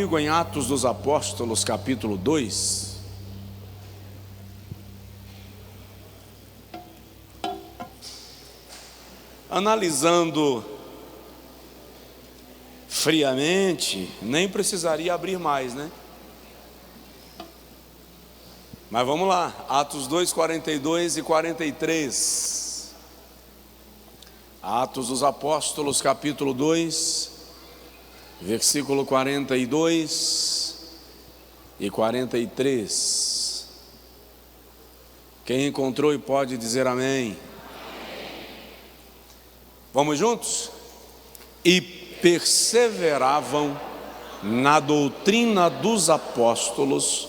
comigo em Atos dos Apóstolos, capítulo 2. Analisando friamente, nem precisaria abrir mais, né? Mas vamos lá, Atos 2, 42 e 43. Atos dos Apóstolos, capítulo 2, versículo 42 e 43. Quem encontrou e pode dizer amém? Vamos juntos? E perseveravam na doutrina dos apóstolos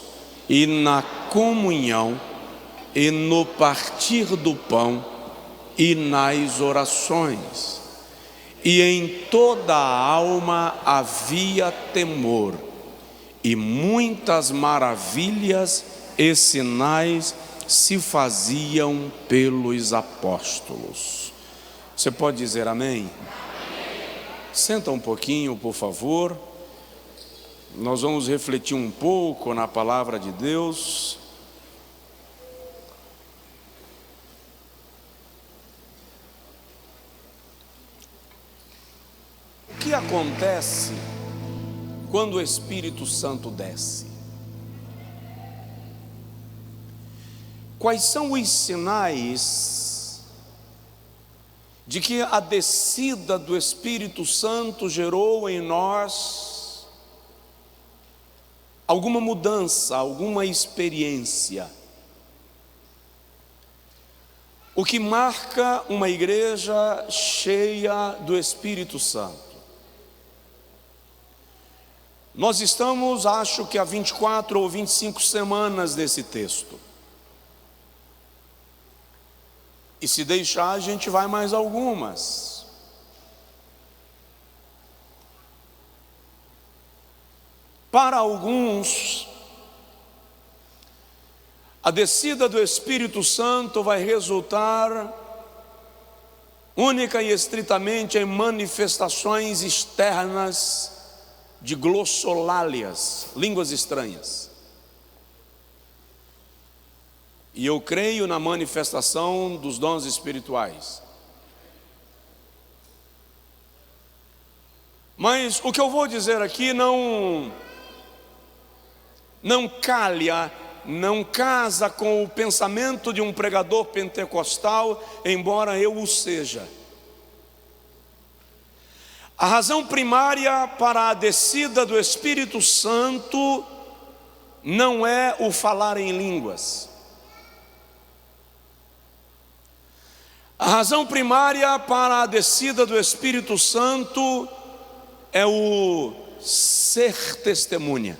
e na comunhão e no partir do pão e nas orações. E em toda a alma havia temor, e muitas maravilhas e sinais se faziam pelos apóstolos. Você pode dizer amém? Senta um pouquinho, por favor. Nós vamos refletir um pouco na palavra de Deus. O que acontece quando o Espírito Santo desce? Quais são os sinais de que a descida do Espírito Santo gerou em nós alguma mudança, alguma experiência? O que marca uma igreja cheia do Espírito Santo? Nós estamos, acho que há 24 ou 25 semanas desse texto. E se deixar, a gente vai mais algumas. Para alguns, a descida do Espírito Santo vai resultar única e estritamente em manifestações externas de glossolálias, línguas estranhas. E eu creio na manifestação dos dons espirituais. Mas o que eu vou dizer aqui não calha, não casa com o pensamento de um pregador pentecostal, embora eu o seja. A razão primária para a descida do Espírito Santo não é o falar em línguas. A razão primária para a descida do Espírito Santo é o ser testemunha.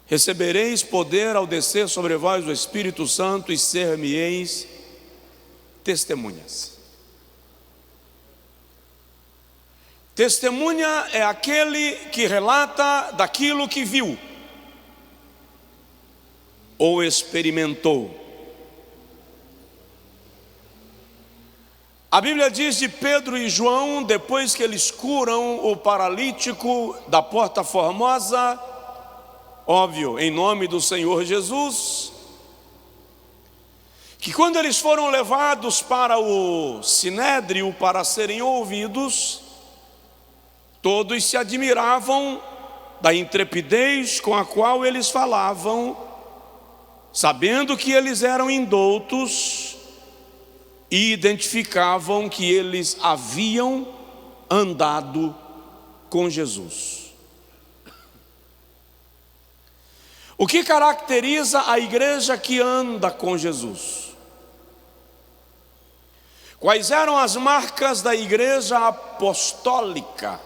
Recebereis poder ao descer sobre vós o Espírito Santo e ser-me-eis testemunhas. Testemunha é aquele que relata daquilo que viu ou experimentou. A Bíblia diz de Pedro e João, depois que eles curam o paralítico da Porta Formosa, óbvio, em nome do Senhor Jesus, que quando eles foram levados para o sinédrio para serem ouvidos, todos se admiravam da intrepidez com a qual eles falavam, sabendo que eles eram indoutos, e identificavam que eles haviam andado com Jesus. O que caracteriza a igreja que anda com Jesus? Quais eram as marcas da igreja apostólica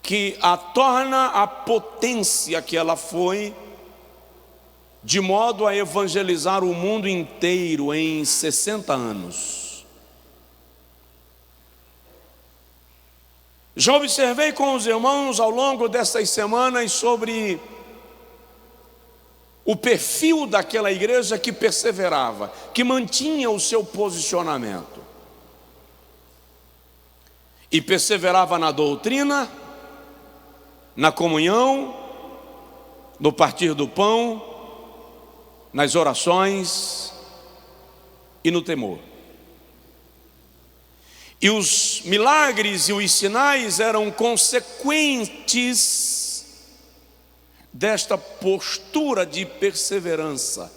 que a torna a potência que ela foi, de modo a evangelizar o mundo inteiro em 60 anos? Já observei com os irmãos ao longo dessas semanas sobre o perfil daquela igreja que perseverava, que mantinha o seu posicionamento. E perseverava na doutrina, na comunhão, no partir do pão, nas orações e no temor. E os milagres e os sinais eram consequentes desta postura de perseverança.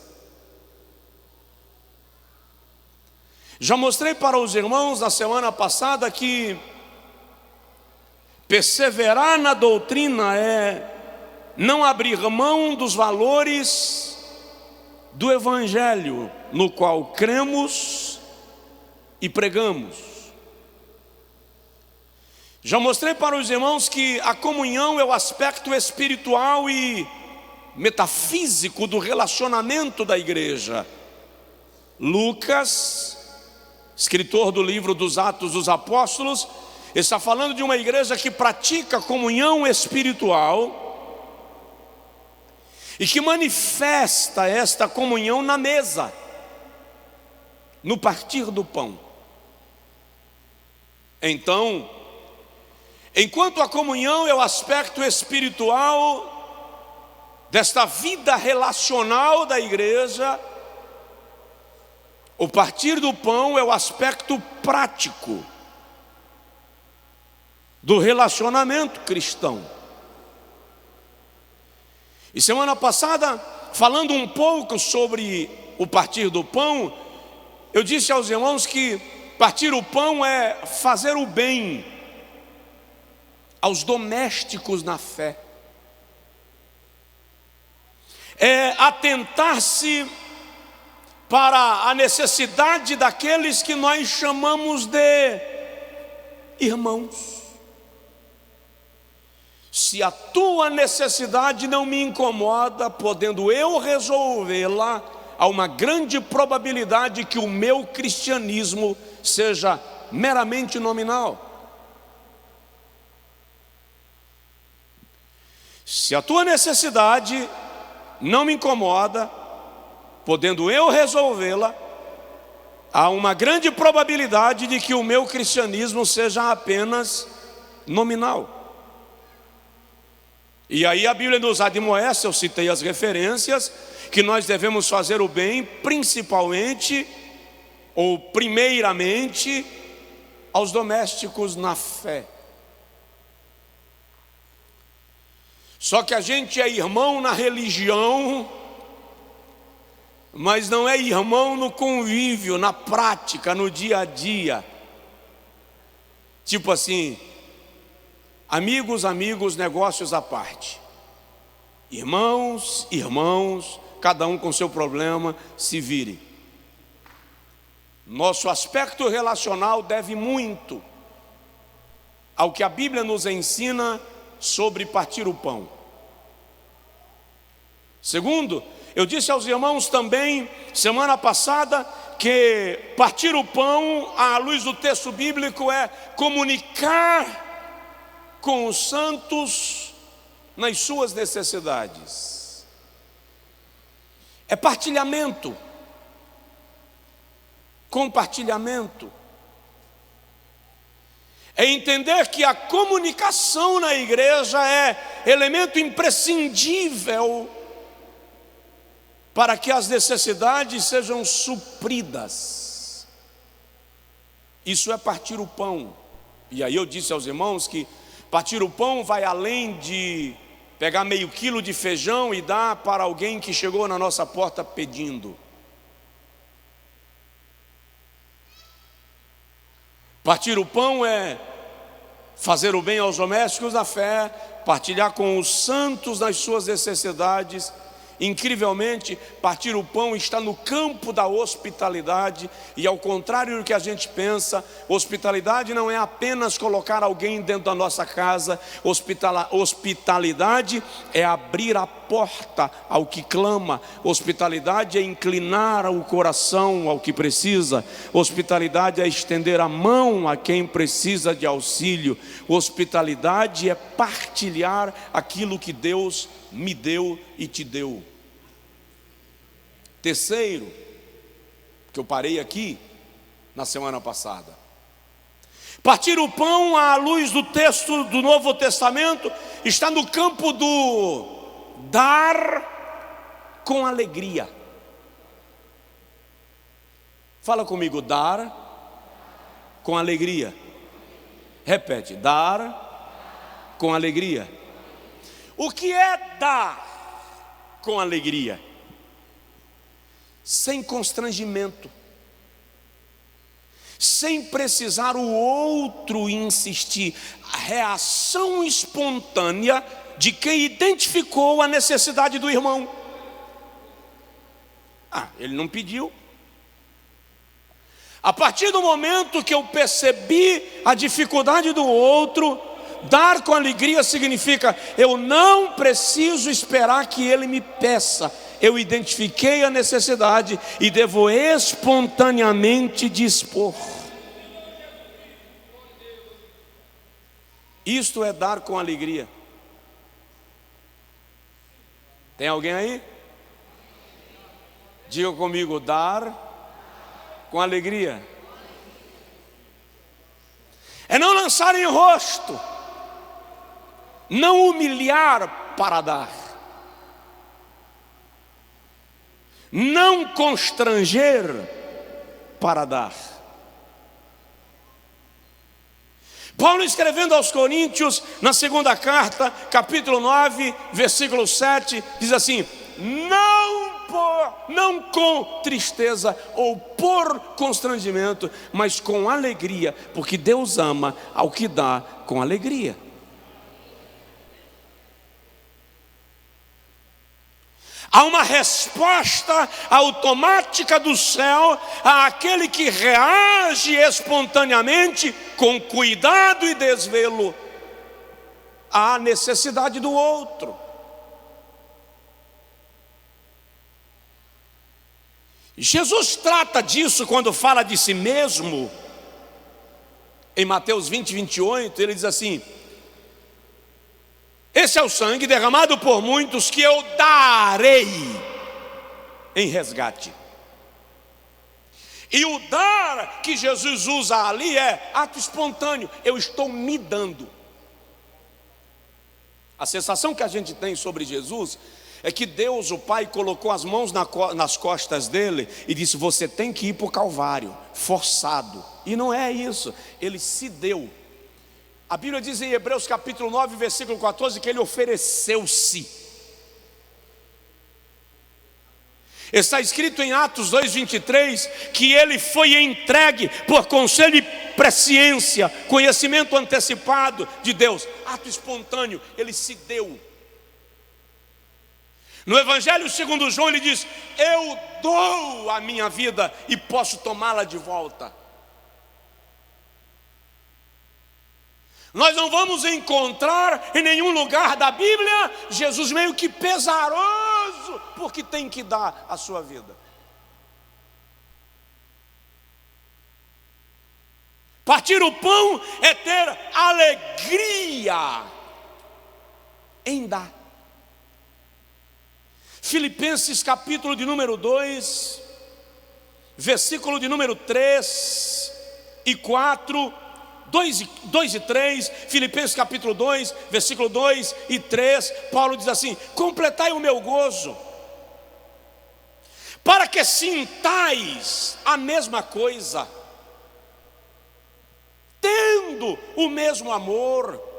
Já mostrei para os irmãos na semana passada que perseverar na doutrina é não abrir mão dos valores do Evangelho, no qual cremos e pregamos. Já mostrei para os irmãos que a comunhão é o aspecto espiritual e metafísico do relacionamento da igreja. Lucas, escritor do livro dos Atos dos Apóstolos, está falando de uma igreja que pratica comunhão espiritual e que manifesta esta comunhão na mesa, no partir do pão. Então, enquanto a comunhão é o aspecto espiritual desta vida relacional da igreja, o partir do pão é o aspecto prático do relacionamento cristão. E semana passada, falando um pouco sobre o partir do pão, eu disse aos irmãos que partir o pão é fazer o bem aos domésticos na fé, é atentar-se para a necessidade daqueles que nós chamamos de irmãos. Se a tua necessidade não me incomoda, podendo eu resolvê-la, há uma grande probabilidade que o meu cristianismo seja meramente nominal. Se a tua necessidade não me incomoda, podendo eu resolvê-la, há uma grande probabilidade de que o meu cristianismo seja apenas nominal. E aí a Bíblia nos admoesta, eu citei as referências, que nós devemos fazer o bem principalmente, ou primeiramente, aos domésticos na fé. Só que a gente é irmão na religião, mas não é irmão no convívio, na prática, no dia a dia. Tipo assim, amigos, negócios à parte. Irmãos, cada um com seu problema, se vire. Nosso aspecto relacional deve muito ao que a Bíblia nos ensina sobre partir o pão. Segundo, eu disse aos irmãos também, semana passada, que partir o pão, à luz do texto bíblico, é comunicar com os santos nas suas necessidades. É partilhamento, compartilhamento. É entender que a comunicação na igreja é elemento imprescindível para que as necessidades sejam supridas. Isso é partir o pão. E aí eu disse aos irmãos que partir o pão vai além de pegar meio quilo de feijão e dar para alguém que chegou na nossa porta pedindo. Partir o pão é fazer o bem aos domésticos da fé, partilhar com os santos nas suas necessidades. Incrivelmente, partir o pão está no campo da hospitalidade, e ao contrário do que a gente pensa, hospitalidade não é apenas colocar alguém dentro da nossa casa. Hospitalidade é abrir a porta ao que clama. Hospitalidade é inclinar o coração ao que precisa. Hospitalidade é estender a mão a quem precisa de auxílio. Hospitalidade é partilhar aquilo que Deus me deu e te deu. Terceiro, que eu parei aqui na semana passada, Partir o pão, à luz do texto do Novo Testamento, está no campo do dar com alegria. Fala comigo, dar com alegria. Repete, dar com alegria. O que é dar com alegria? Sem constrangimento, sem precisar o outro insistir. A reação espontânea de quem identificou a necessidade do irmão. Ele não pediu. A partir do momento que eu percebi a dificuldade do outro, dar com alegria significa: eu não preciso esperar que ele me peça. Eu identifiquei a necessidade e devo espontaneamente dispor. Isto é dar com alegria. Tem alguém aí? Diga comigo, dar com alegria. É não lançar em rosto, não humilhar para dar, não constranger para dar. Paulo, escrevendo aos Coríntios, na segunda carta, capítulo 9, versículo 7, diz assim: não com tristeza ou por constrangimento, mas com alegria, porque Deus ama ao que dá com alegria. Há uma resposta automática do céu àquele que reage espontaneamente, com cuidado e desvelo, à necessidade do outro. Jesus trata disso quando fala de si mesmo. Em Mateus 20, 28, ele diz assim: esse é o sangue derramado por muitos que eu darei em resgate. E o dar que Jesus usa ali é ato espontâneo. Eu estou me dando. A sensação que a gente tem sobre Jesus é que Deus, o Pai, colocou as mãos nas costas dele e disse: você tem que ir para o Calvário, forçado. E não é isso, ele se deu. A Bíblia diz em Hebreus capítulo 9, versículo 14, que ele ofereceu-se. Está escrito em Atos 2:23 que ele foi entregue por conselho e presciência, conhecimento antecipado de Deus. Ato espontâneo, ele se deu. No Evangelho segundo João ele diz: eu dou a minha vida e posso tomá-la de volta. Nós não vamos encontrar em nenhum lugar da Bíblia Jesus meio que pesaroso porque tem que dar a sua vida. Partir o pão é ter alegria em dar. Filipenses capítulo de número 2, versículo de número 3 e 4, 2 e 3, Filipenses capítulo 2, versículo 2 e 3, Paulo diz assim: completai o meu gozo, para que sintais a mesma coisa, tendo o mesmo amor,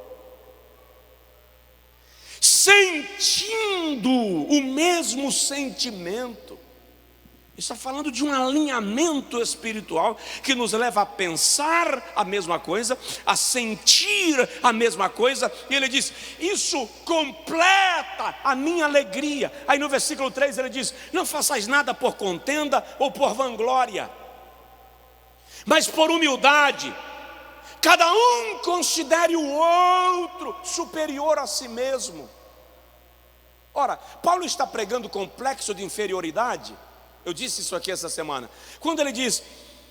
sentindo o mesmo sentimento. Está falando de um alinhamento espiritual que nos leva a pensar a mesma coisa, a sentir a mesma coisa. E ele diz: isso completa a minha alegria. Aí no versículo 3 ele diz: não façais nada por contenda ou por vanglória, mas por humildade, cada um considere o outro superior a si mesmo. Ora, Paulo está pregando complexo de inferioridade. Eu disse isso aqui essa semana. Quando ele diz: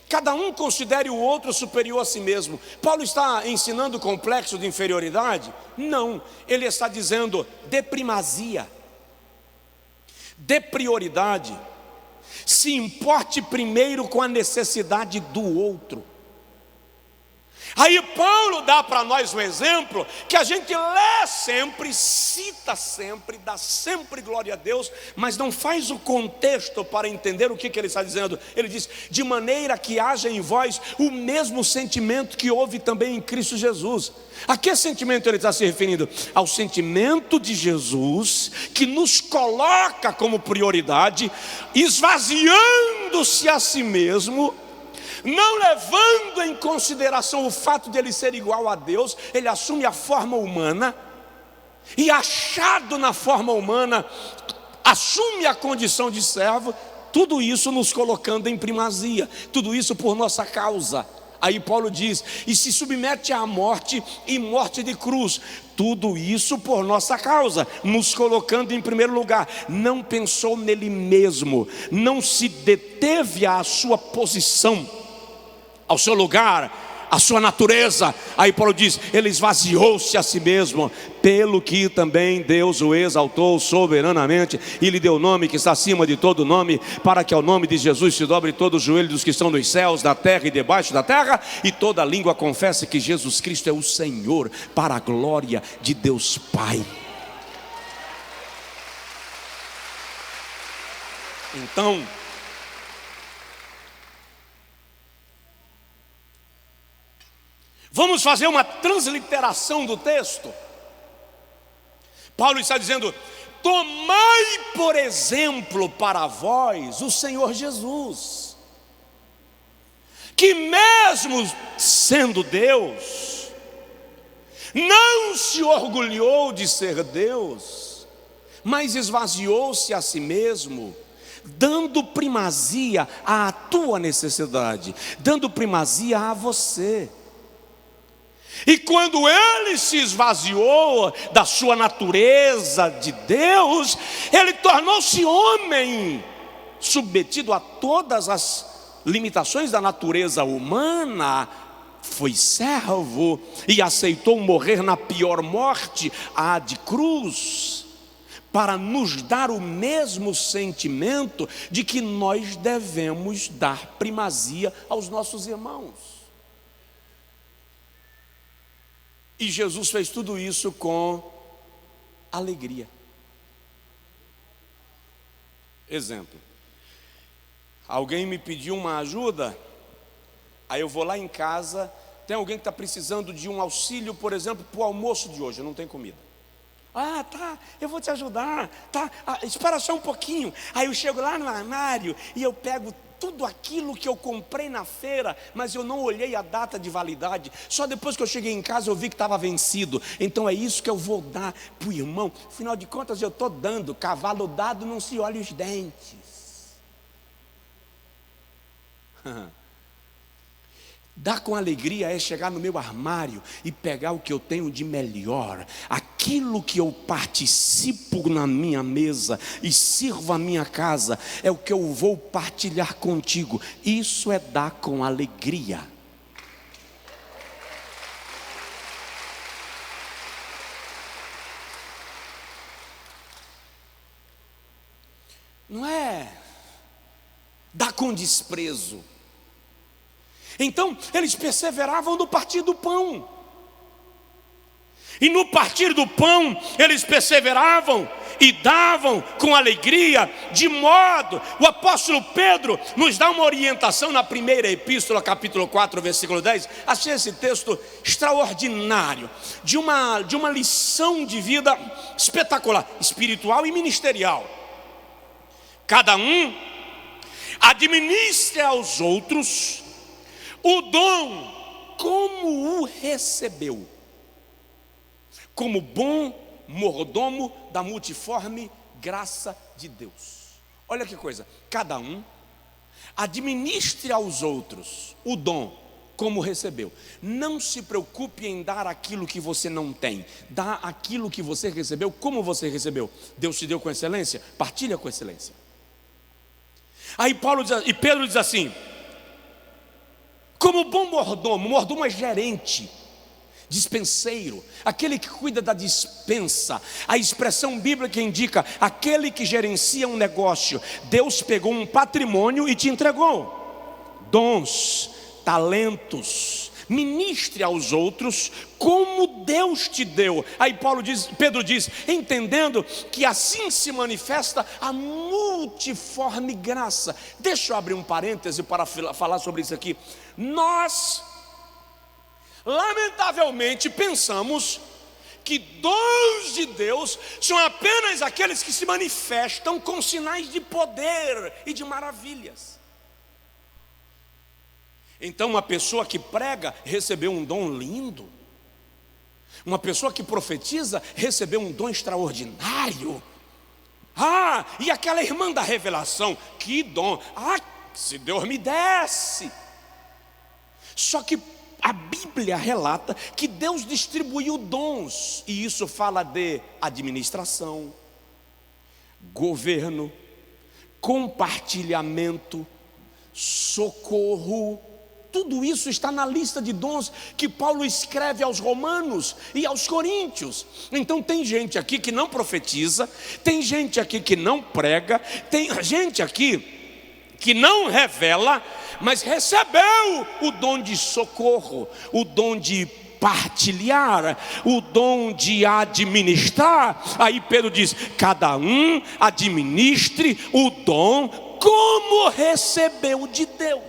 cada um considere o outro superior a si mesmo, Paulo está ensinando complexo de inferioridade? Não, ele está dizendo de primazia, de prioridade. Se importe primeiro com a necessidade do outro. Aí Paulo dá para nós um exemplo que a gente lê sempre, cita sempre, dá sempre glória a Deus, mas não faz o contexto para entender o que ele está dizendo. Ele diz: de maneira que haja em vós o mesmo sentimento que houve também em Cristo Jesus. A que sentimento ele está se referindo? Ao sentimento de Jesus, que nos coloca como prioridade, esvaziando-se a si mesmo, não levando em consideração o fato de ele ser igual a Deus. Ele assume a forma humana e, achado na forma humana, assume a condição de servo. Tudo isso nos colocando em primazia, tudo isso por nossa causa. Aí Paulo diz: e se submete à morte, e morte de cruz. Tudo isso por nossa causa, nos colocando em primeiro lugar. Não pensou nele mesmo, não se deteve à sua posição, ao seu lugar, à sua natureza. Aí Paulo diz: ele esvaziou-se a si mesmo, pelo que também Deus o exaltou soberanamente e lhe deu o nome que está acima de todo nome, para que ao nome de Jesus se dobre todo o joelho dos que estão nos céus, na terra e debaixo da terra, e toda língua confesse que Jesus Cristo é o Senhor, para a glória de Deus Pai. Então, vamos fazer uma transliteração do texto. Paulo está dizendo: tomai por exemplo para vós o Senhor Jesus, que mesmo sendo Deus, não se orgulhou de ser Deus, mas esvaziou-se a si mesmo, dando primazia à tua necessidade, dando primazia a você. E quando ele se esvaziou da sua natureza de Deus, ele tornou-se homem, submetido a todas as limitações da natureza humana, foi servo e aceitou morrer na pior morte, a de cruz, para nos dar o mesmo sentimento de que nós devemos dar primazia aos nossos irmãos. E Jesus fez tudo isso com alegria. Exemplo: alguém me pediu uma ajuda, aí eu vou lá em casa, tem alguém que está precisando de um auxílio, por exemplo, para o almoço de hoje, não tem comida. Ah, tá, eu vou te ajudar, tá, espera só um pouquinho. Aí eu chego lá no armário e eu pego tudo aquilo que eu comprei na feira, mas eu não olhei a data de validade. Só depois que eu cheguei em casa eu vi que estava vencido. Então é isso que eu vou dar para o irmão. Afinal de contas eu estou dando. Cavalo dado não se olha os dentes. Dar com alegria é chegar no meu armário e pegar o que eu tenho de melhor, aquilo que eu participo na minha mesa e sirvo a minha casa, é o que eu vou partilhar contigo. Isso é dar com alegria. Não é dar com desprezo. Então eles perseveravam no partir do pão, e no partir do pão eles perseveravam e davam com alegria, de modo, o apóstolo Pedro nos dá uma orientação na primeira epístola, capítulo 4, versículo 10. Achei esse texto extraordinário, de uma lição de vida espetacular, espiritual e ministerial. Cada um administre aos outros o dom como o recebeu, como bom mordomo da multiforme graça de Deus. Olha que coisa: cada um administre aos outros o dom como recebeu. Não se preocupe em dar aquilo que você não tem. Dá aquilo que você recebeu como você recebeu. Deus te deu com excelência, partilha com excelência. Aí Pedro diz assim: como bom mordomo. Mordomo é gerente, dispenseiro, aquele que cuida da dispensa. A expressão bíblica indica aquele que gerencia um negócio. Deus pegou um patrimônio e te entregou dons, talentos, ministre aos outros como Deus te deu. Aí Pedro diz, entendendo que assim se manifesta a multiforme graça. Deixa eu abrir um parêntese para falar sobre isso aqui. Nós, lamentavelmente, pensamos que dons de Deus são apenas aqueles que se manifestam com sinais de poder e de maravilhas. Então uma pessoa que prega recebeu um dom lindo, uma pessoa que profetiza recebeu um dom extraordinário. E aquela irmã da revelação, que dom, se Deus me desse. Só que a Bíblia relata que Deus distribuiu dons, e isso fala de administração, governo, compartilhamento, socorro. Tudo isso está na lista de dons que Paulo escreve aos Romanos e aos Coríntios. Então tem gente aqui que não profetiza, tem gente aqui que não prega, tem gente aqui que não revela, mas recebeu o dom de socorro, o dom de partilhar, o dom de administrar. Aí Pedro diz, cada um administre o dom como recebeu de Deus.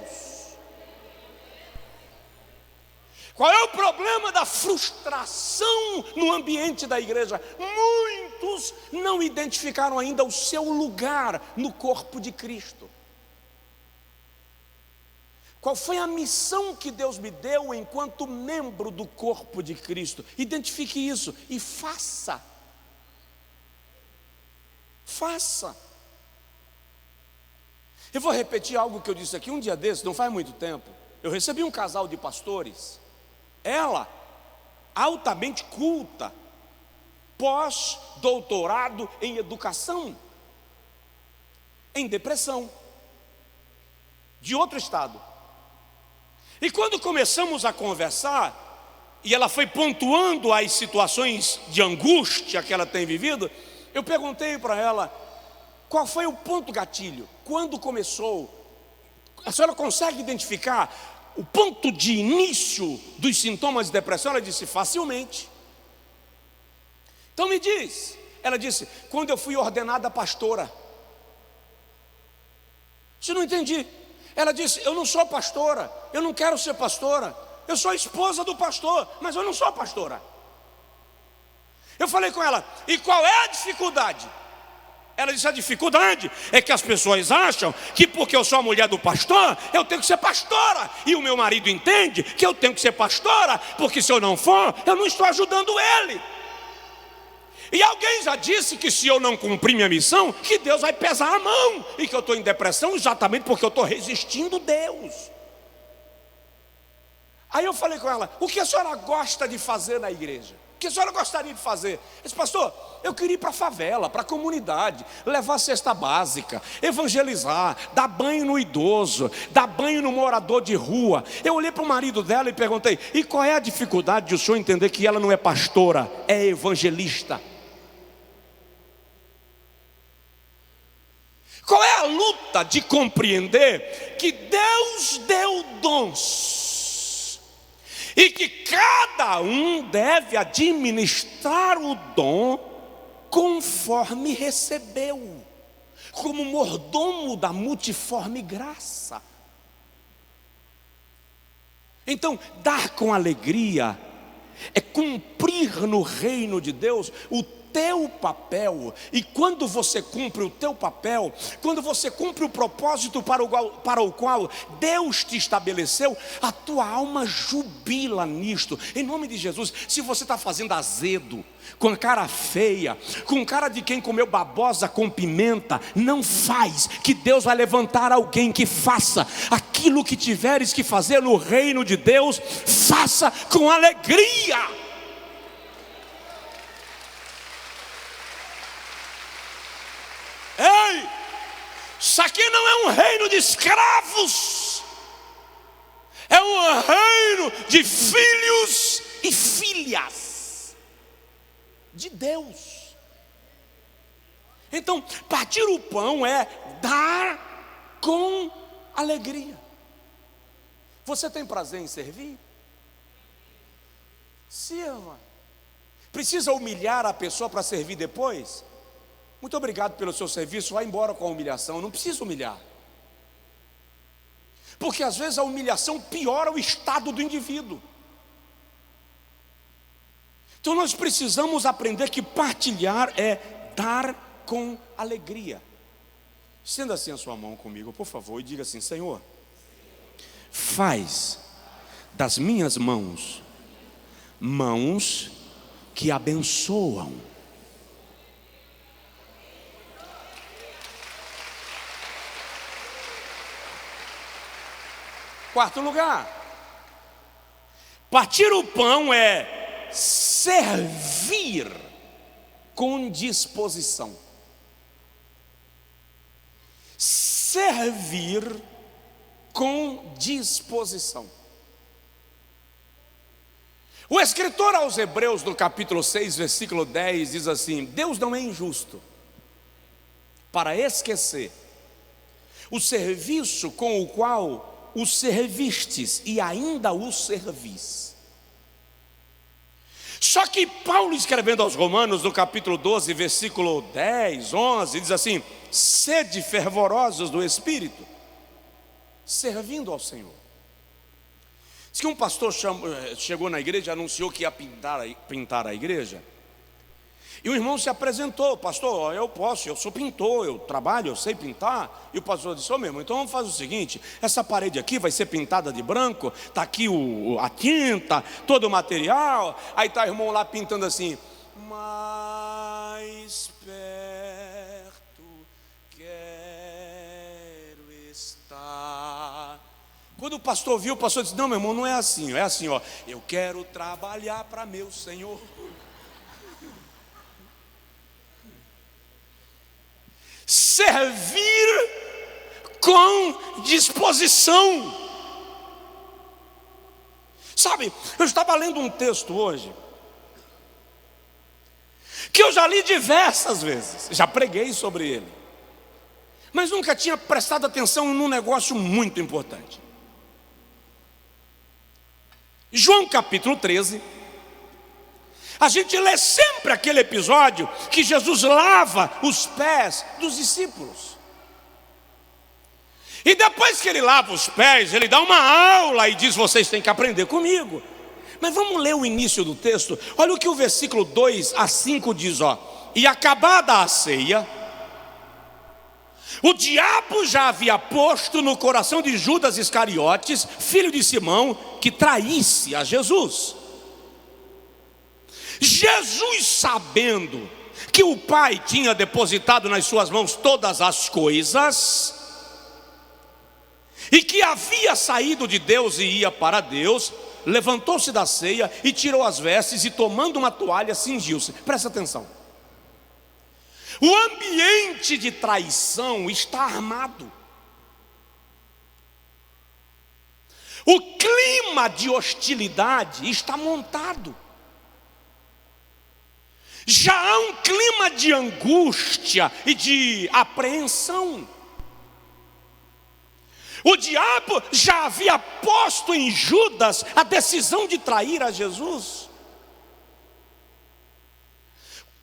Qual é o problema da frustração no ambiente da igreja? Muitos não identificaram ainda o seu lugar no corpo de Cristo. Qual foi a missão que Deus me deu enquanto membro do corpo de Cristo? Identifique isso e faça. Faça. Eu vou repetir algo que eu disse aqui um dia desses, não faz muito tempo. Eu recebi um casal de pastores. Ela, altamente culta, pós-doutorado em educação, em depressão, de outro estado. E quando começamos a conversar, e ela foi pontuando as situações de angústia que ela tem vivido, eu perguntei para ela, qual foi o ponto gatilho? Quando começou? A senhora consegue identificar o ponto de início dos sintomas de depressão? Ela disse, facilmente. Então me diz. Ela disse, quando eu fui ordenada pastora. Eu não entendi. Ela disse, eu não sou pastora, eu não quero ser pastora, eu sou esposa do pastor, mas eu não sou pastora. Eu falei com ela, e qual é a dificuldade? Ela disse, a dificuldade é que as pessoas acham que porque eu sou a mulher do pastor, eu tenho que ser pastora. E o meu marido entende que eu tenho que ser pastora, porque se eu não for, eu não estou ajudando ele. E alguém já disse que se eu não cumprir minha missão, que Deus vai pesar a mão, e que eu estou em depressão exatamente porque eu estou resistindo Deus. Aí eu falei com ela, o que a senhora gosta de fazer na igreja? O que a senhora gostaria de fazer? Eu disse, pastor, eu queria ir para a favela, para a comunidade, levar cesta básica, evangelizar, dar banho no idoso, dar banho no morador de rua. Eu olhei para o marido dela e perguntei, e qual é a dificuldade de o senhor entender que ela não é pastora, é evangelista? Qual é a luta de compreender que Deus deu dons e que cada um deve administrar o dom conforme recebeu, como mordomo da multiforme graça? Então, dar com alegria é cumprir no reino de Deus o teu papel. E quando você cumpre o teu papel, quando você cumpre o propósito para o qual Deus te estabeleceu, a tua alma jubila nisto. Em nome de Jesus. Se você está fazendo azedo, com cara feia, com cara de quem comeu babosa com pimenta, não faz, que Deus vai levantar alguém que faça aquilo que tiveres que fazer no reino de Deus. Faça com alegria. Ei, isso aqui não é um reino de escravos, é um reino de filhos e filhas de Deus. Então, partir o pão é dar com alegria. Você tem prazer em servir? Sirva. Precisa humilhar a pessoa para servir depois? Muito obrigado pelo seu serviço, vá embora com a humilhação. Não precisa humilhar, porque às vezes a humilhação piora o estado do indivíduo. Então nós precisamos aprender que partilhar é dar com alegria. Estenda assim a sua mão comigo, por favor, e diga assim: Senhor, faz das minhas mãos mãos que abençoam. Quarto lugar, partir o pão é servir com disposição. Servir com disposição. O escritor aos Hebreus, no capítulo 6, versículo 10, diz assim: Deus não é injusto para esquecer o serviço com o qual o servistes e ainda o servis. Só que Paulo, escrevendo aos Romanos, no capítulo 12, versículo 10, 11, diz assim: sede fervorosos do Espírito, servindo ao Senhor. Diz que um pastor chegou na igreja e anunciou que ia pintar a igreja. E o irmão se apresentou: pastor, eu sou pintor, eu trabalho, eu sei pintar. E o pastor disse: meu irmão, então vamos fazer o seguinte: essa parede aqui vai ser pintada de branco, está aqui a tinta, todo o material. Aí está o irmão lá pintando assim: mais perto quero estar. Quando o pastor viu, o pastor disse: não, meu irmão, não é assim, é assim, ó: eu quero trabalhar para meu Senhor. Servir com disposição. Sabe, eu estava lendo um texto hoje que eu já li diversas vezes, já preguei sobre ele, mas nunca tinha prestado atenção num negócio muito importante. João capítulo 13, a gente lê sempre aquele episódio que Jesus lava os pés dos discípulos. E depois que ele lava os pés, ele dá uma aula e diz: vocês têm que aprender comigo. Mas vamos ler o início do texto. Olha o que o versículo 2 a 5 diz, ó: e acabada a ceia, o diabo já havia posto no coração de Judas Iscariotes, filho de Simão, que traísse a Jesus. Jesus, sabendo que o Pai tinha depositado nas suas mãos todas as coisas, e que havia saído de Deus e ia para Deus, levantou-se da ceia e tirou as vestes, e tomando uma toalha cingiu-se. Presta atenção. O ambiente de traição está armado. O clima de hostilidade está montado. Já há um clima de angústia e de apreensão. O diabo já havia posto em Judas a decisão de trair a Jesus.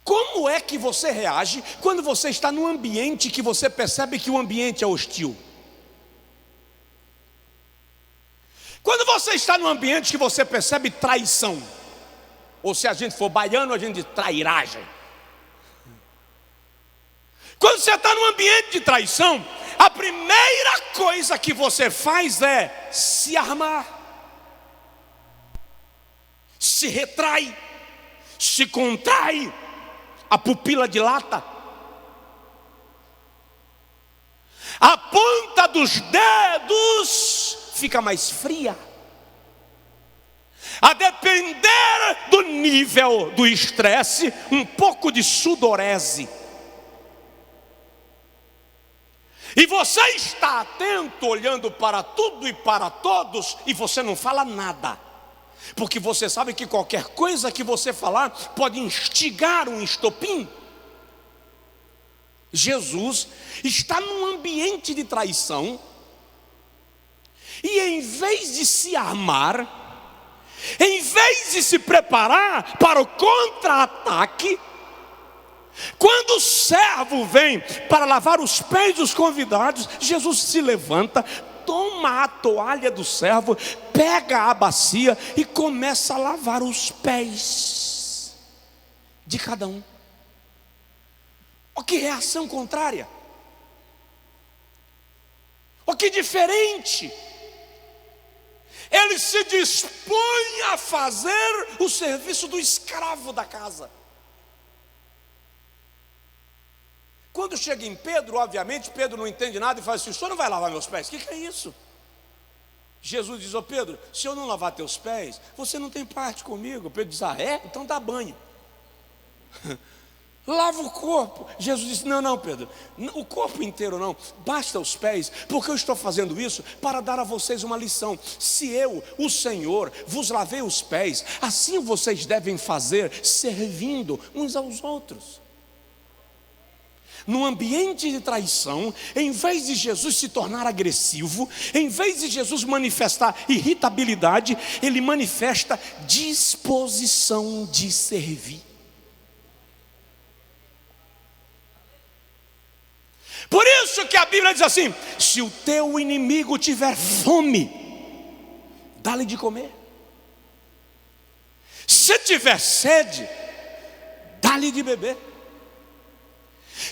Como é que você reage quando você está num ambiente que você percebe que o ambiente é hostil? Quando você está num ambiente que você percebe traição, ou se a gente for baiano, a gente diz trairagem. Quando você está num ambiente de traição, a primeira coisa que você faz é se armar, se retrai, se contrai, a pupila dilata, a ponta dos dedos fica mais fria. A depender do nível do estresse, um pouco de sudorese. E você está atento, olhando para tudo e para todos, e você não fala nada, porque você sabe que qualquer coisa que você falar pode instigar um estopim. Jesus está num ambiente de traição, e em vez de se armar, Em vez de se preparar para o contra-ataque, quando o servo vem para lavar os pés dos convidados, Jesus se levanta, toma a toalha do servo, pega a bacia e começa a lavar os pés de cada um. Oh, que reação contrária! Oh, que diferente! Ele se dispõe a fazer o serviço do escravo da casa. Quando chega em Pedro, obviamente, Pedro não entende nada e fala assim: o senhor não vai lavar meus pés? O que é isso? Jesus diz: ô Pedro, se eu não lavar teus pés, você não tem parte comigo. Pedro diz: ah, é? Então dá banho. Lava o corpo. Jesus disse: não, Pedro, o corpo inteiro não, basta os pés, porque eu estou fazendo isso para dar a vocês uma lição. Se eu, o Senhor, vos lavei os pés, assim vocês devem fazer, servindo uns aos outros. No ambiente de traição, em vez de Jesus se tornar agressivo, em vez de Jesus manifestar irritabilidade, ele manifesta disposição de servir. Por isso que a Bíblia diz assim: se o teu inimigo tiver fome, dá-lhe de comer. Se tiver sede, dá-lhe de beber.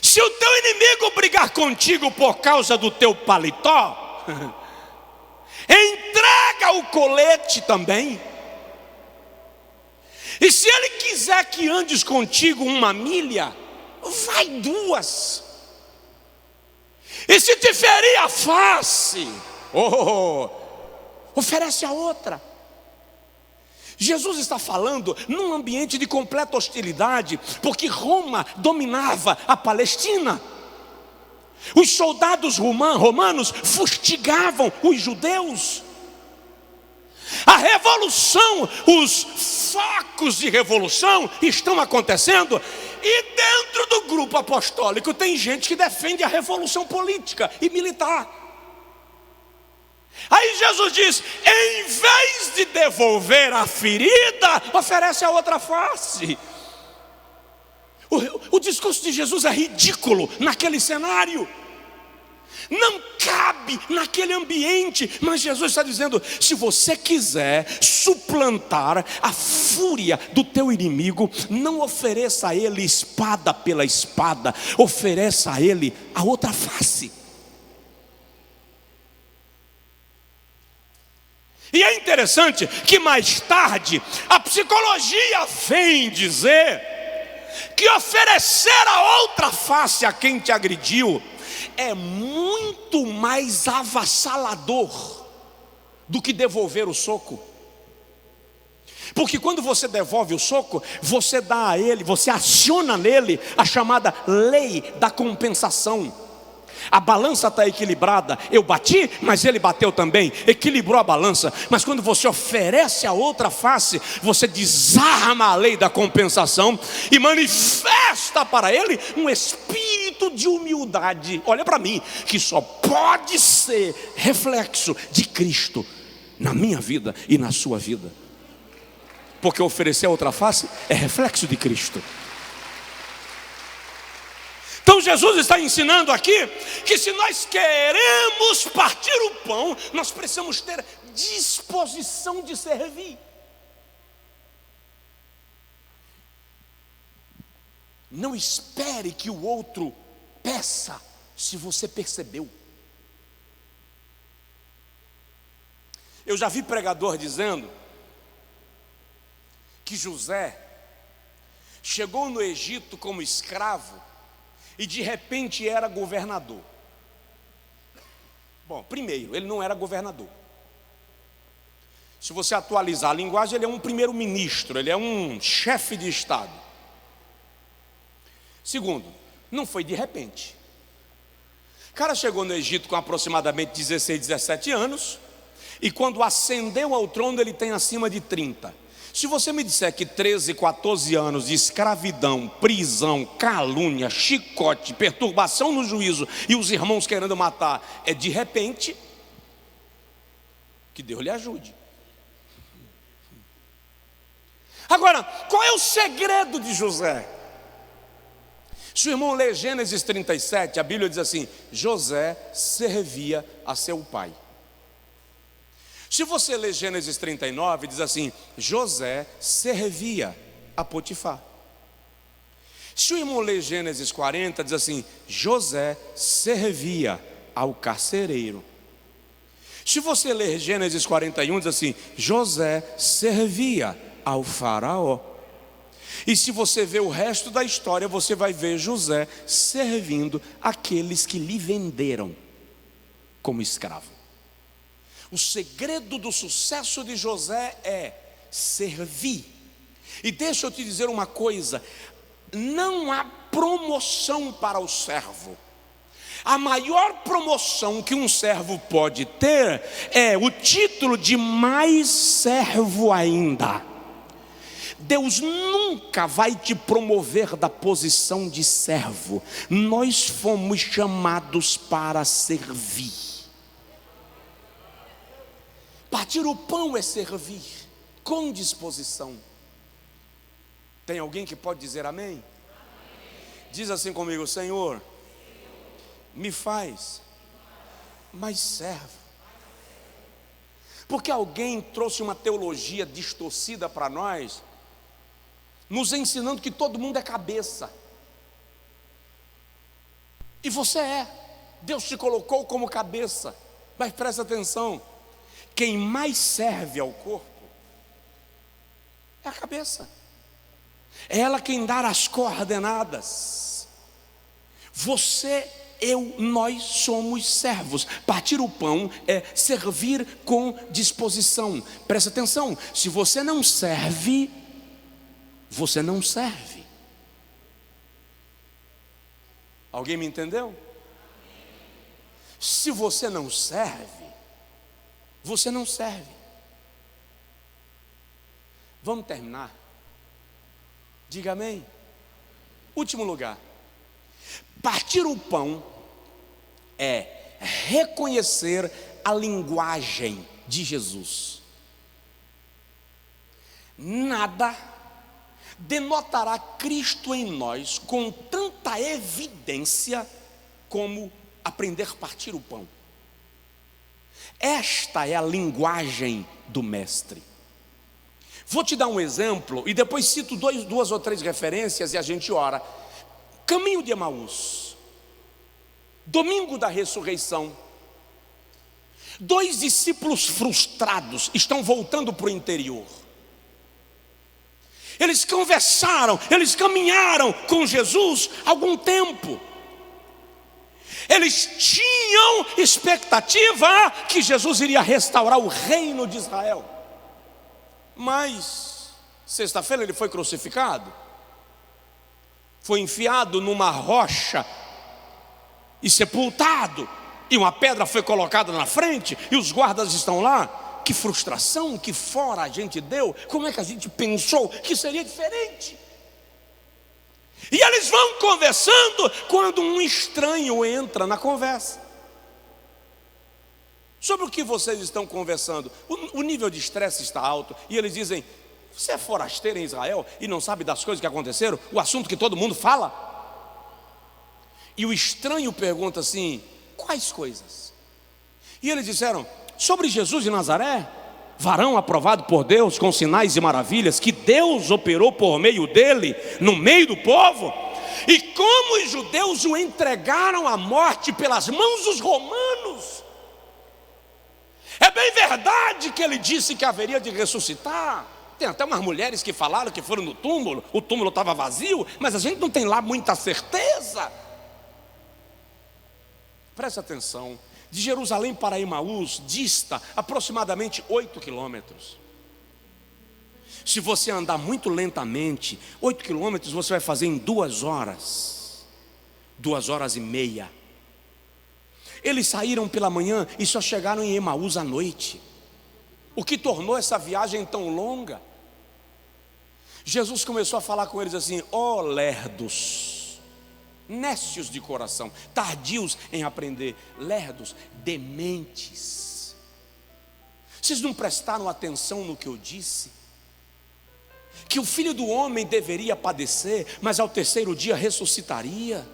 Se o teu inimigo brigar contigo por causa do teu paletó, entrega o colete também. E se ele quiser que andes contigo 1 milha, vai 2. E se te ferir a face, oferece a outra. Jesus está falando num ambiente de completa hostilidade, porque Roma dominava a Palestina. Os soldados romanos fustigavam os judeus. A revolução, os focos de revolução estão acontecendo, e dentro do grupo apostólico tem gente que defende a revolução política e militar. Aí Jesus diz: em vez de devolver a ferida, oferece a outra face. O discurso de Jesus é ridículo naquele cenário, não cabe naquele ambiente. Mas Jesus está dizendo: se você quiser suplantar a fúria do teu inimigo, não ofereça a ele espada pela espada, ofereça a ele a outra face. E é interessante que mais tarde a psicologia vem dizer que oferecer a outra face a quem te agrediu é muito mais avassalador do que devolver o soco. Porque quando você devolve o soco, você dá a ele, você aciona nele a chamada lei da compensação. A balança está equilibrada, eu bati, mas ele bateu também, equilibrou a balança. Mas quando você oferece a outra face, você desarma a lei da compensação e manifesta para ele um espírito de humildade. Olha para mim, que só pode ser reflexo de Cristo na minha vida e na sua vida. Porque oferecer a outra face é reflexo de Cristo. Então Jesus está ensinando aqui que se nós queremos partir o pão, nós precisamos ter disposição de servir. Não espere que o outro peça se você percebeu. Eu já vi pregador dizendo que José chegou no Egito como escravo e de repente era governador. Bom, primeiro, ele não era governador. Se você atualizar a linguagem, ele é um primeiro-ministro, ele é um chefe de Estado. Segundo, não foi de repente. O cara chegou no Egito com aproximadamente 16, 17 anos, e quando ascendeu ao trono ele tem acima de 30. Se você me disser que 13, 14 anos de escravidão, prisão, calúnia, chicote, perturbação no juízo e os irmãos querendo matar é de repente, que Deus lhe ajude. Agora, qual é o segredo de José? Se o irmão lê Gênesis 37, a Bíblia diz assim: José servia a seu pai. Se você lê Gênesis 39, diz assim: José servia a Potifar. Se o irmão lê Gênesis 40, diz assim: José servia ao carcereiro. Se você ler Gênesis 41, diz assim: José servia ao faraó. E se você ver o resto da história, você vai ver José servindo aqueles que lhe venderam como escravo. O segredo do sucesso de José é servir. E deixa eu te dizer uma coisa: não há promoção para o servo. A maior promoção que um servo pode ter é o título de mais servo ainda. Deus nunca vai te promover da posição de servo. Nós fomos chamados para servir. Partir o pão é servir com disposição. Tem alguém que pode dizer amém? Diz assim comigo: Senhor, me faz mais servo. Porque alguém trouxe uma teologia distorcida para nós, nos ensinando que todo mundo é cabeça. E você é. Deus te colocou como cabeça. Mas presta atenção: quem mais serve ao corpo é a cabeça. É ela quem dá as coordenadas. Você, eu, nós somos servos. Partir o pão é servir com disposição. Presta atenção: se você não serve, você não serve. Alguém me entendeu? Se você não serve, você não serve. Vamos terminar? Diga amém. Último lugar: partir o pão é reconhecer a linguagem de Jesus. Nada denotará Cristo em nós com tanta evidência como aprender a partir o pão. Esta é a linguagem do mestre. Vou te dar um exemplo e depois cito duas ou três referências e a gente ora. Caminho de Emaús, domingo da ressurreição. 2 discípulos frustrados estão voltando para o interior. Eles conversaram, eles caminharam com Jesus há algum tempo. Eles tinham expectativa que Jesus iria restaurar o reino de Israel. Mas, sexta-feira ele foi crucificado, foi enfiado numa rocha e sepultado, e uma pedra foi colocada na frente, e os guardas estão lá. Que frustração, que fora a gente deu. Como é que a gente pensou que seria diferente? E eles vão conversando, quando um estranho entra na conversa. Sobre o que vocês estão conversando? O nível de estresse está alto. E eles dizem: você é forasteiro em Israel e não sabe das coisas que aconteceram? O assunto que todo mundo fala? E o estranho pergunta assim: quais coisas? E eles disseram: sobre Jesus de Nazaré, varão aprovado por Deus com sinais e maravilhas, que Deus operou por meio dele, no meio do povo. E como os judeus o entregaram à morte pelas mãos dos romanos. É bem verdade que ele disse que haveria de ressuscitar. Tem até umas mulheres que falaram que foram no túmulo, o túmulo estava vazio, mas a gente não tem lá muita certeza. Presta atenção: de Jerusalém para Emaús dista aproximadamente 8 quilômetros. Se você andar muito lentamente, 8 quilômetros você vai fazer em 2 horas, 2 horas e meia. Eles saíram pela manhã e só chegaram em Emaús à noite. O que tornou essa viagem tão longa? Jesus começou a falar com eles assim: ó lerdos, nécios de coração, tardios em aprender, lerdos, dementes. Vocês não prestaram atenção no que eu disse? que o Filho do Homem deveria padecer, mas ao terceiro dia ressuscitaria.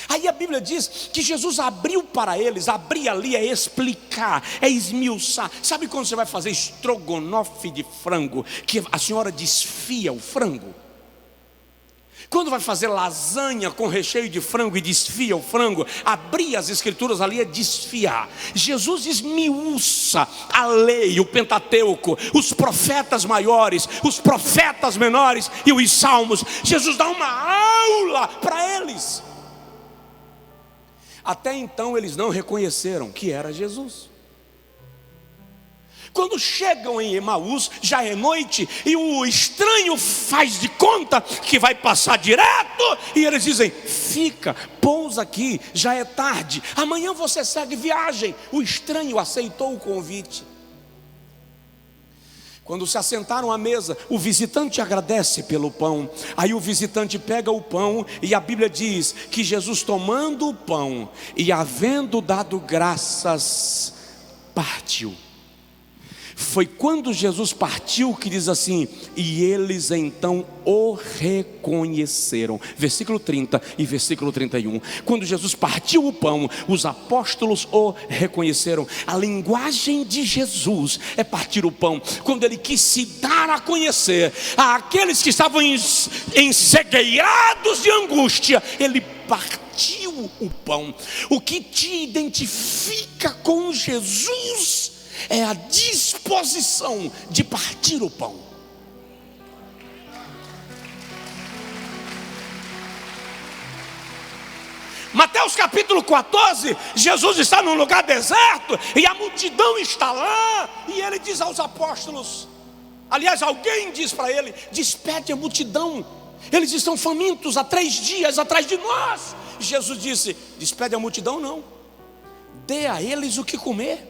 Aí a Bíblia diz que Jesus abriu para eles. Abrir ali é explicar, é esmiuçar. Sabe quando você vai fazer estrogonofe de frango, que a senhora desfia o frango? Quando vai fazer lasanha com recheio de frango e desfia o frango, abrir as escrituras ali é desfiar. Jesus esmiuça a lei, o Pentateuco, os profetas maiores, os profetas menores e os salmos. Jesus dá uma aula para eles. Até então eles não reconheceram que era Jesus. Quando chegam em Emaús, já é noite, e o estranho faz de conta que vai passar direto, e eles dizem: fica, pousa aqui, já é tarde, amanhã você segue viagem. O estranho aceitou o convite. Quando se assentaram à mesa, o visitante agradece pelo pão. Aí o visitante pega o pão, e a Bíblia diz que Jesus, tomando o pão e havendo dado graças, partiu. Foi quando Jesus partiu que diz assim: e eles então o reconheceram. Versículo 30 e versículo 31. Quando Jesus partiu o pão, os apóstolos o reconheceram. A linguagem de Jesus é partir o pão. Quando ele quis se dar a conhecer àqueles que estavam encegueirados de angústia, ele partiu o pão. O que te identifica com Jesus é a disposição de partir o pão. Mateus capítulo 14, Jesus está num lugar deserto e a multidão está lá, e ele diz aos apóstolos, aliás, alguém diz para ele: despede a multidão, eles estão famintos há 3 dias atrás de nós. Jesus disse: despede a multidão não, dê a eles o que comer.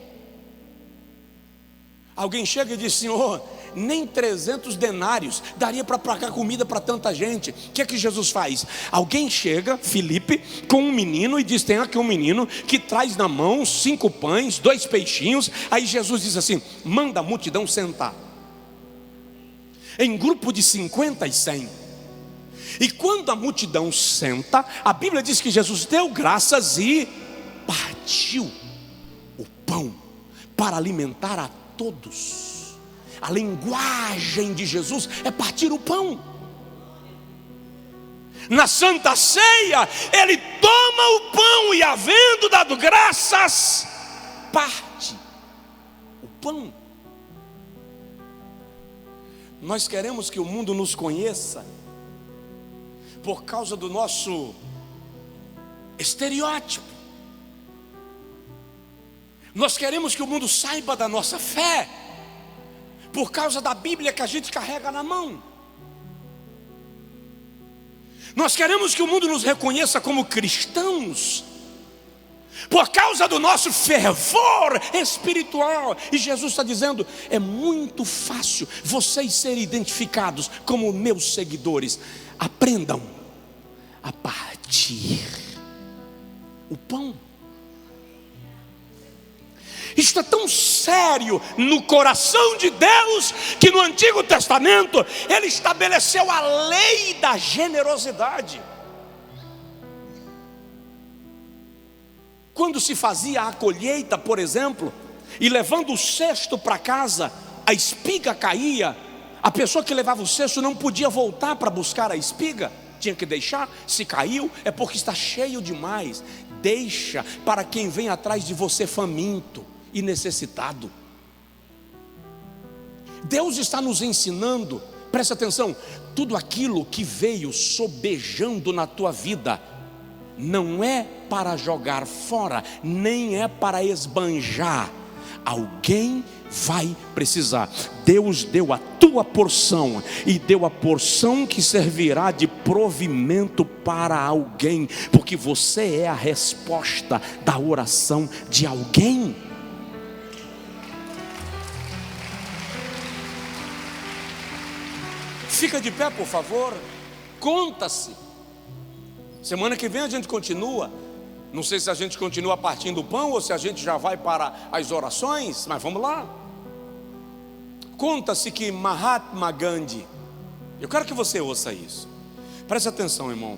Alguém chega e diz: Senhor, nem 300 denários daria para pagar comida para tanta gente. O que é que Jesus faz? Alguém chega, Filipe, com um menino e diz: tem aqui um menino que traz na mão 5 pães, 2 peixinhos. Aí Jesus diz assim: manda a multidão sentar em grupo de 50 e 100. E quando a multidão senta, a Bíblia diz que Jesus deu graças e partiu o pão para alimentar a todos. A linguagem de Jesus é partir o pão. Na Santa Ceia, ele toma o pão e, havendo dado graças, parte o pão. Nós queremos que o mundo nos conheça por causa do nosso estereótipo. Nós queremos que o mundo saiba da nossa fé por causa da Bíblia que a gente carrega na mão. Nós queremos que o mundo nos reconheça como cristãos por causa do nosso fervor espiritual. E Jesus está dizendo: é muito fácil vocês serem identificados como meus seguidores. Aprendam a partir o pão. Isto é tão sério no coração de Deus, que no Antigo Testamento Ele estabeleceu a lei da generosidade. Quando se fazia a colheita, por exemplo, e levando o cesto para casa, a espiga caía, a pessoa que levava o cesto não podia voltar para buscar a espiga, tinha que deixar. Se caiu, é porque está cheio demais. Deixa para quem vem atrás de você faminto e necessitado. Deus está nos ensinando, presta atenção, tudo aquilo que veio sobejando na tua vida não é para jogar fora, nem é para esbanjar. Alguém vai precisar. Deus deu a tua porção e deu a porção que servirá de provimento para alguém, porque você é a resposta da oração de alguém. Fica de pé, por favor. Conta-se. Semana que vem a gente continua. Não sei se a gente continua partindo o pão ou se a gente já vai para as orações, mas vamos lá. Conta-se que Mahatma Gandhi, Eu quero que você ouça isso. Preste atenção, irmão.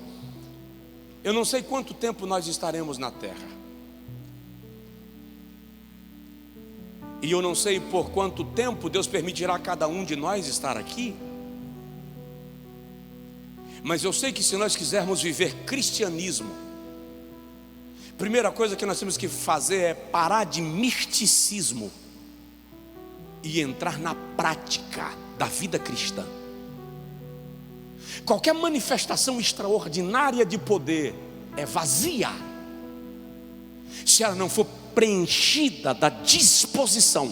Eu não sei quanto tempo nós estaremos na terra. E eu não sei por quanto tempo Deus permitirá a cada um de nós estar aqui. Mas eu sei que se nós quisermos viver cristianismo, primeira coisa que nós temos que fazer é parar de misticismo e entrar na prática da vida cristã. Qualquer manifestação extraordinária de poder é vazia se ela não for preenchida da disposição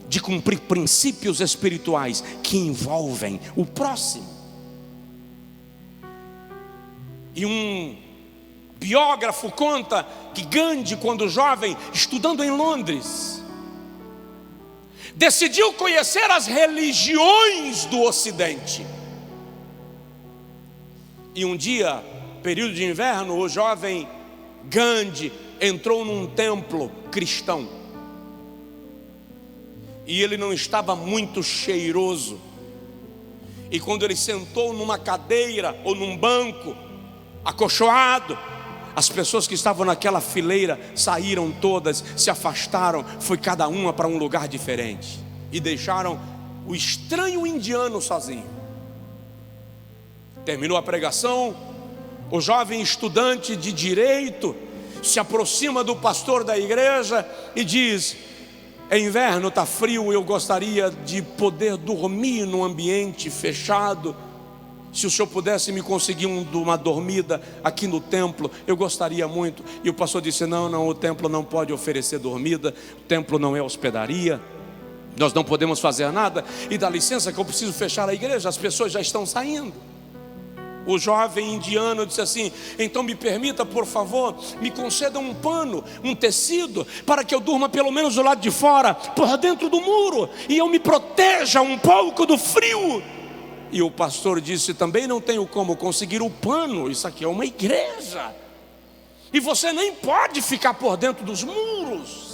de cumprir princípios espirituais que envolvem o próximo. E um biógrafo conta que Gandhi, quando jovem, estudando em Londres, decidiu conhecer as religiões do Ocidente. E um dia, período de inverno, o jovem Gandhi entrou num templo cristão. E ele não estava muito cheiroso. E quando ele sentou numa cadeira ou num banco, acolchoado, as pessoas que estavam naquela fileira saíram todas, se afastaram, foi cada uma para um lugar diferente. E deixaram o estranho indiano sozinho. Terminou a pregação, o jovem estudante de direito se aproxima do pastor da igreja e diz: é inverno, está frio, eu gostaria de poder dormir num ambiente fechado. Se o senhor pudesse me conseguir uma dormida aqui no templo, eu gostaria muito. E o pastor disse: não, o templo não pode oferecer dormida, o templo não é hospedaria, nós não podemos fazer nada. E dá licença que eu preciso fechar a igreja, as pessoas já estão saindo. O jovem indiano disse assim: então me permita, por favor, me conceda um pano, um tecido, para que eu durma pelo menos do lado de fora, por dentro do muro, e eu me proteja um pouco do frio. E o pastor disse: também não tenho como conseguir o pano, isso aqui é uma igreja, e você nem pode ficar por dentro dos muros.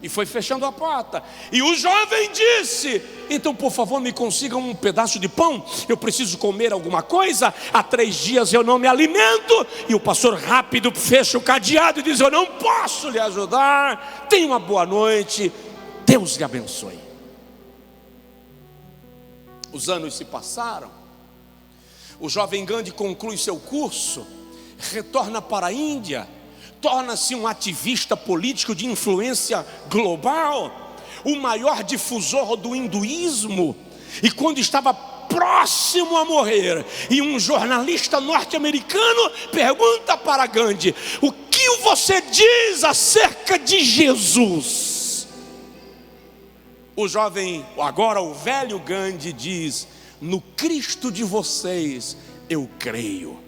E foi fechando a porta. E o jovem disse: então por favor me consiga um pedaço de pão, eu preciso comer alguma coisa, há 3 dias eu não me alimento. E o pastor rápido fecha o cadeado e diz: eu não posso lhe ajudar, tenha uma boa noite, Deus lhe abençoe. Os anos se passaram, o jovem Gandhi conclui seu curso, retorna para a Índia, torna-se um ativista político de influência global, o maior difusor do hinduísmo. E quando estava próximo a morrer, e um jornalista norte-americano pergunta para Gandhi: o que você diz acerca de Jesus? O jovem, agora o velho Gandhi diz: no Cristo de vocês eu creio.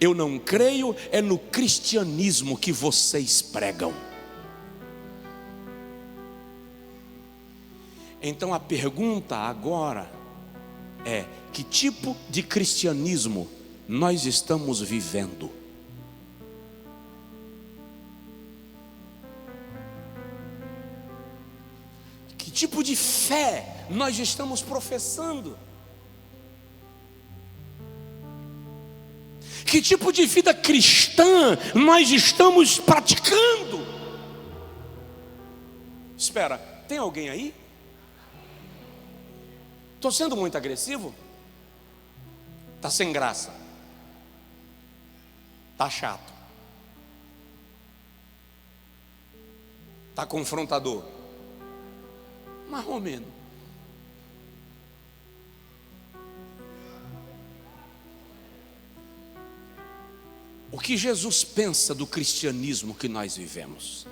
Eu não creio é no cristianismo que vocês pregam. Então a pergunta agora é: que tipo de cristianismo nós estamos vivendo? Que tipo de fé nós estamos professando? Que tipo de vida cristã nós estamos praticando? Espera, tem alguém aí? Estou sendo muito agressivo? Está sem graça? Está chato? Está confrontador? Mais ou menos. O que Jesus pensa do cristianismo que nós vivemos?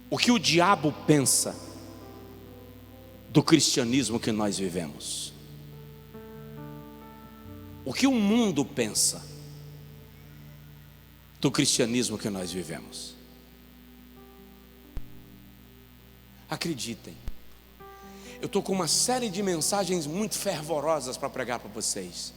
O que o diabo pensa do cristianismo que nós vivemos? O que o mundo pensa do cristianismo que nós vivemos? Acreditem, eu estou com uma série de mensagens muito fervorosas para pregar para vocês.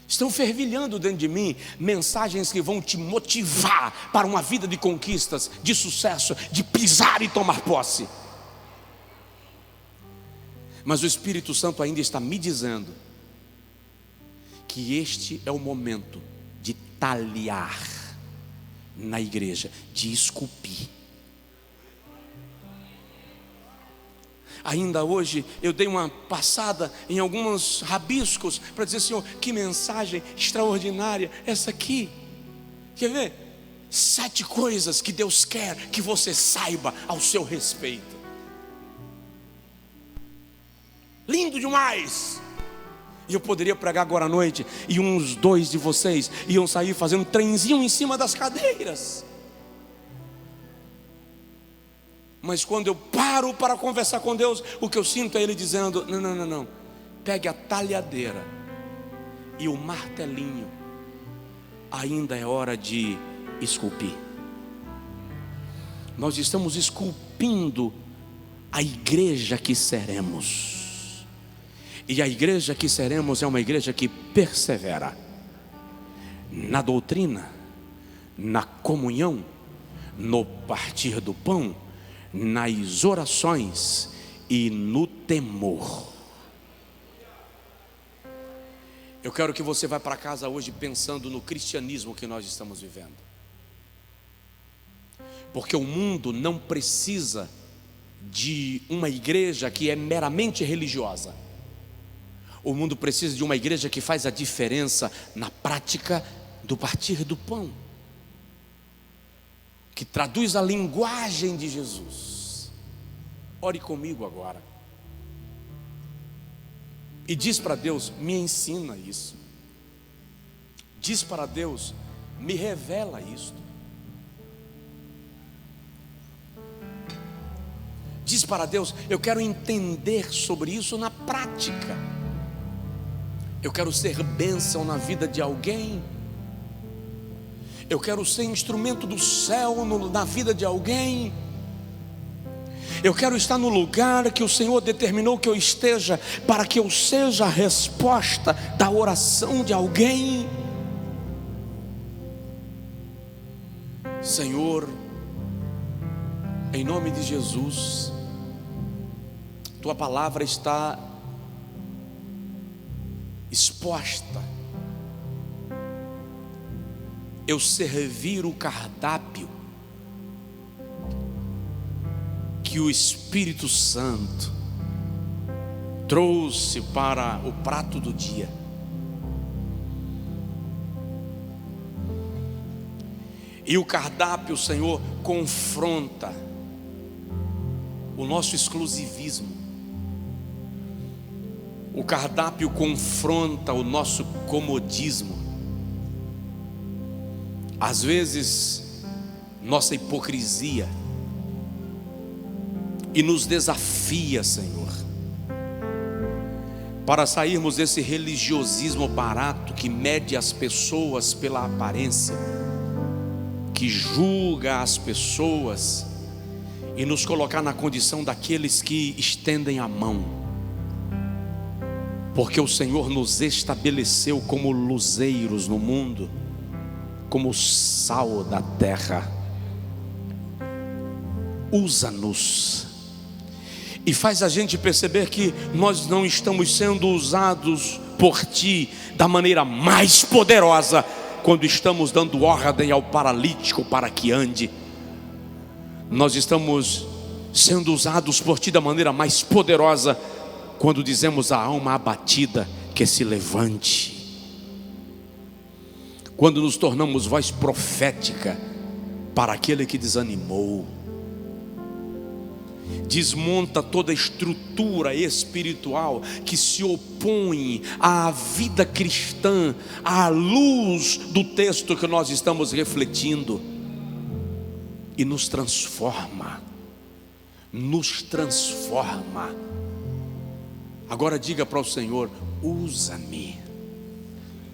Estão fervilhando dentro de mim mensagens que vão te motivar para uma vida de conquistas, de sucesso, de pisar e tomar posse. Mas o Espírito Santo ainda está me dizendo que este é o momento de talhar na igreja, de esculpir. Ainda hoje eu dei uma passada em alguns rabiscos para dizer: Senhor, que mensagem extraordinária essa aqui. Quer ver? 7 coisas que Deus quer que você saiba ao seu respeito. Lindo demais. E eu poderia pregar agora à noite, e uns 2 de vocês iam sair fazendo trenzinho em cima das cadeiras. Mas quando eu paro para conversar com Deus, o que eu sinto é Ele dizendo: não, pegue a talhadeira e o martelinho, ainda é hora de esculpir. Nós estamos esculpindo a igreja que seremos, e a igreja que seremos é uma igreja que persevera na doutrina, na comunhão, no partir do pão, nas orações e no temor. Eu quero que você vá para casa hoje pensando no cristianismo que nós estamos vivendo, porque o mundo não precisa de uma igreja que é meramente religiosa. O mundo precisa de uma igreja que faz a diferença na prática do partir do pão, que traduz a linguagem de Jesus. Ore comigo agora e diz para Deus: me ensina isso. Diz para Deus: me revela isto. Diz para Deus: eu quero entender sobre isso na prática. Eu quero ser bênção na vida de alguém. Eu quero ser instrumento do céu na vida de alguém. Eu quero estar no lugar que o Senhor determinou que eu esteja, para que eu seja a resposta da oração de alguém. Senhor, em nome de Jesus, Tua palavra está exposta. Eu servir o cardápio que o Espírito Santo trouxe para o prato do dia. E o cardápio, Senhor, confronta o nosso exclusivismo. O cardápio confronta o nosso comodismo. Às vezes, nossa hipocrisia, e nos desafia, Senhor, para sairmos desse religiosismo barato que mede as pessoas pela aparência, que julga as pessoas, e nos colocar na condição daqueles que estendem a mão, porque o Senhor nos estabeleceu como luzeiros no mundo, como sal da terra. Usa-nos e faz a gente perceber que nós não estamos sendo usados por Ti da maneira mais poderosa quando estamos dando ordem ao paralítico para que ande. Nós estamos sendo usados por Ti da maneira mais poderosa quando dizemos à alma abatida que se levante, quando nos tornamos voz profética para aquele que desanimou. Desmonta toda a estrutura espiritual que se opõe à vida cristã, à luz do texto que nós estamos refletindo, e nos transforma. Agora diga para o Senhor: usa-me,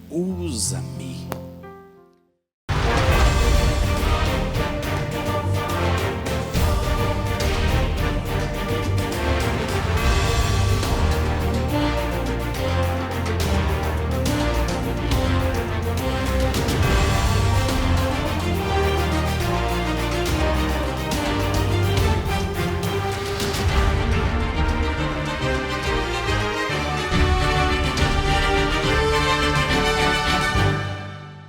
usa-me.